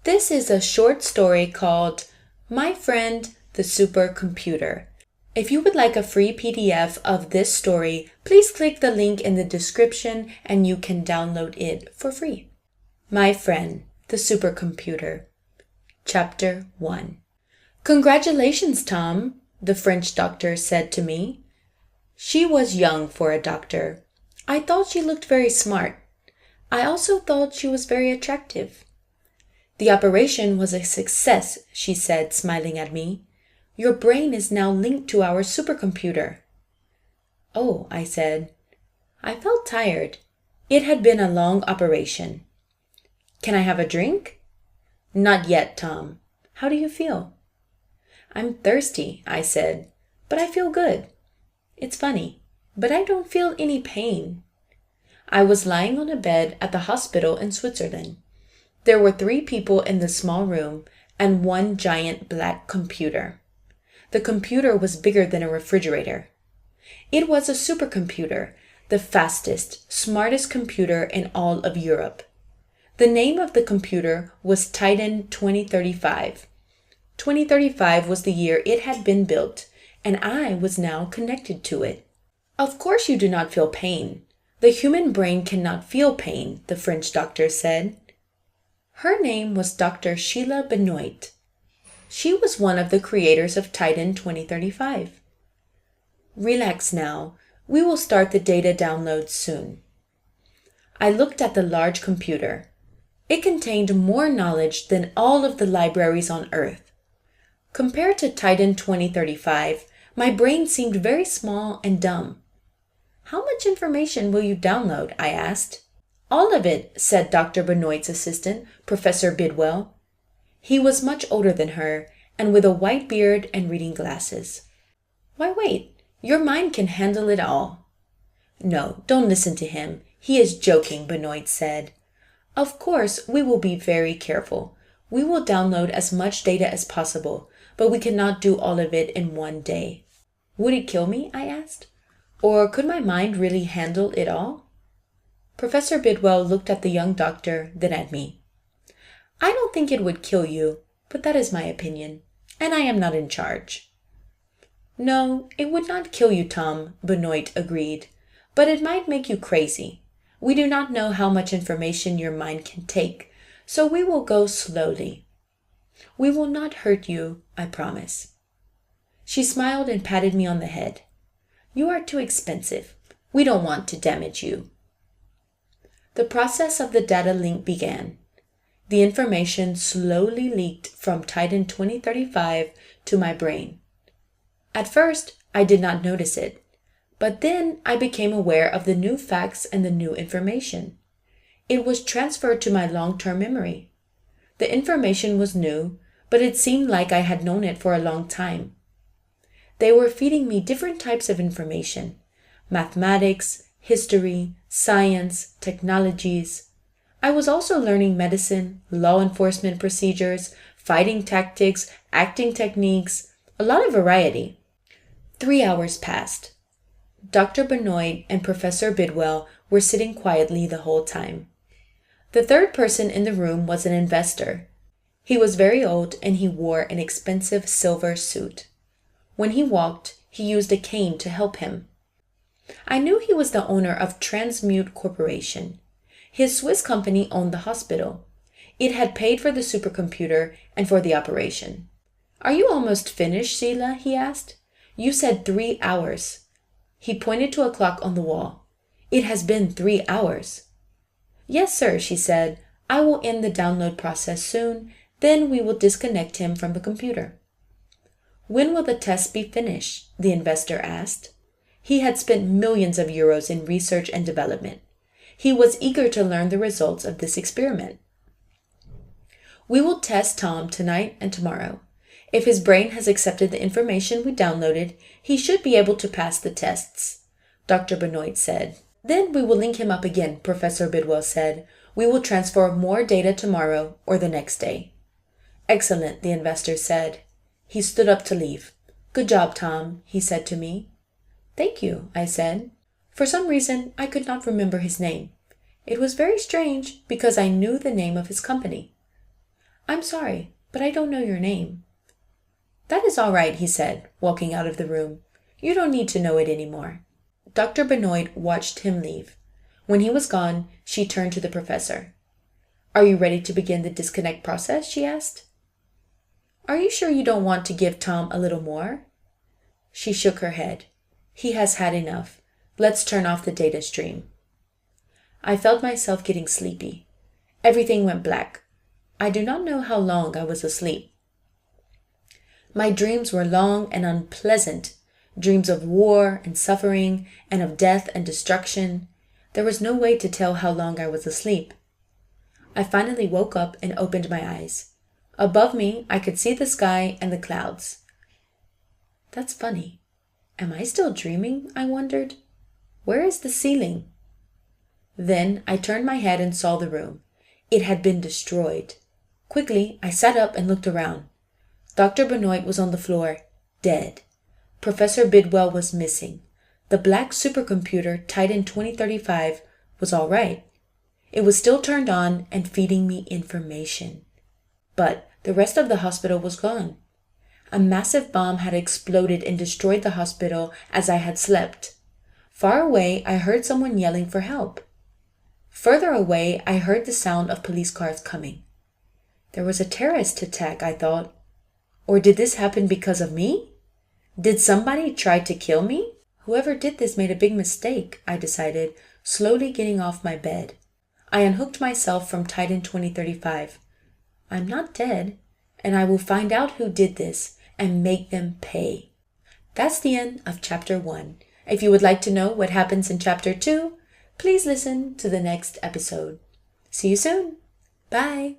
This is a short story called My Friend, the Supercomputer. If you would like a free PDF of this story, please click the link in the description and you can download it for free. My Friend, the Supercomputer. Chapter 1. Congratulations, Tom, the French doctor said to me. She was young for a doctor. I thought she looked very smart. I also thought she was very attractive. The operation was a success, she said, smiling at me. Your brain is now linked to our supercomputer. Oh, I said. I felt tired. It had been a long operation. Can I have a drink? Not yet, Tom. How do you feel? I'm thirsty, I said, but I feel good. It's funny, but I don't feel any pain. I was lying on a bed at the hospital in Switzerland. There were 3 people in the small room and 1 giant black computer. The computer was bigger than a refrigerator. It was a supercomputer, the fastest, smartest computer in all of Europe. The name of the computer was Titan 2035. 2035 was the year it had been built, and I was now connected to it. Of course you do not feel pain. The human brain cannot feel pain, the French doctor said. Her name was Dr. Sheila Benoit. She was one of the creators of Titan 2035. Relax now. We will start the data download soon. I looked at the large computer. It contained more knowledge than all of the libraries on Earth. Compared to Titan 2035, my brain seemed very small and dumb. How much information will you download? I asked. All of it, said Dr. Benoit's assistant, Professor Bidwell. He was much older than her, and with a white beard and reading glasses. Why wait? Your mind can handle it all. No, don't listen to him. He is joking, Benoit said. Of course, we will be very careful. We will download as much data as possible, but we cannot do all of it in one day. Would it kill me? I asked. Or could my mind really handle it all? Professor Bidwell looked at the young doctor, then at me. I don't think it would kill you, but that is my opinion, and I am not in charge. No, it would not kill you, Tom, Benoit agreed, but it might make you crazy. We do not know how much information your mind can take, so we will go slowly. We will not hurt you, I promise. She smiled and patted me on the head. You are too expensive. We don't want to damage you. The process of the data link began. The information slowly leaked from Titan 2035 to my brain. At first, I did not notice it, but then I became aware of the new facts and the new information. It was transferred to my long-term memory. The information was new, but it seemed like I had known it for a long time. They were feeding me different types of information: mathematics, history, science, technologies. I was also learning medicine, law enforcement procedures, fighting tactics, acting techniques, a lot of variety. 3 hours passed. Dr. Benoit and Professor Bidwell were sitting quietly the whole time. The third person in the room was an investor. He was very old and he wore an expensive silver suit. When he walked, he used a cane to help him. I knew he was the owner of Transmute Corporation. His Swiss company owned the hospital. It had paid for the supercomputer and for the operation. Are you almost finished, Sheila? He asked. You said 3 hours. He pointed to a clock on the wall. It has been 3 hours. Yes, sir, she said. I will end the download process soon. Then we will disconnect him from the computer. When will the test be finished? The investor asked. He had spent millions of euros in research and development. He was eager to learn the results of this experiment. We will test Tom tonight and tomorrow. If his brain has accepted the information we downloaded, he should be able to pass the tests, Dr. Benoit said. Then we will link him up again, Professor Bidwell said. We will transfer more data tomorrow or the next day. Excellent, the investor said. He stood up to leave. Good job, Tom, he said to me. Thank you, I said. For some reason, I could not remember his name. It was very strange because I knew the name of his company. I'm sorry, but I don't know your name. That is all right, he said, walking out of the room. You don't need to know it anymore. Dr. Benoit watched him leave. When he was gone, she turned to the professor. Are you ready to begin the disconnect process? She asked. Are you sure you don't want to give Tom a little more? She shook her head. He has had enough. Let's turn off the data stream. I felt myself getting sleepy. Everything went black. I do not know how long I was asleep. My dreams were long and unpleasant, dreams of war and suffering and of death and destruction. There was no way to tell how long I was asleep. I finally woke up and opened my eyes. Above me, I could see the sky and the clouds. That's funny. Am I still dreaming? I wondered. Where is the ceiling? Then I turned my head and saw the room. It had been destroyed. Quickly, I sat up and looked around. Dr. Benoit was on the floor, dead. Professor Bidwell was missing. The black supercomputer, Titan 2035, was all right. It was still turned on and feeding me information. But the rest of the hospital was gone. A massive bomb had exploded and destroyed the hospital as I had slept. Far away, I heard someone yelling for help. Further away, I heard the sound of police cars coming. There was a terrorist attack, I thought. Or did this happen because of me? Did somebody try to kill me? Whoever did this made a big mistake, I decided, slowly getting off my bed. I unhooked myself from Titan 2035. I'm not dead, and I will find out who did this and make them pay. That's the end of Chapter 1. If you would like to know what happens in Chapter 2, please listen to the next episode. See you soon. Bye.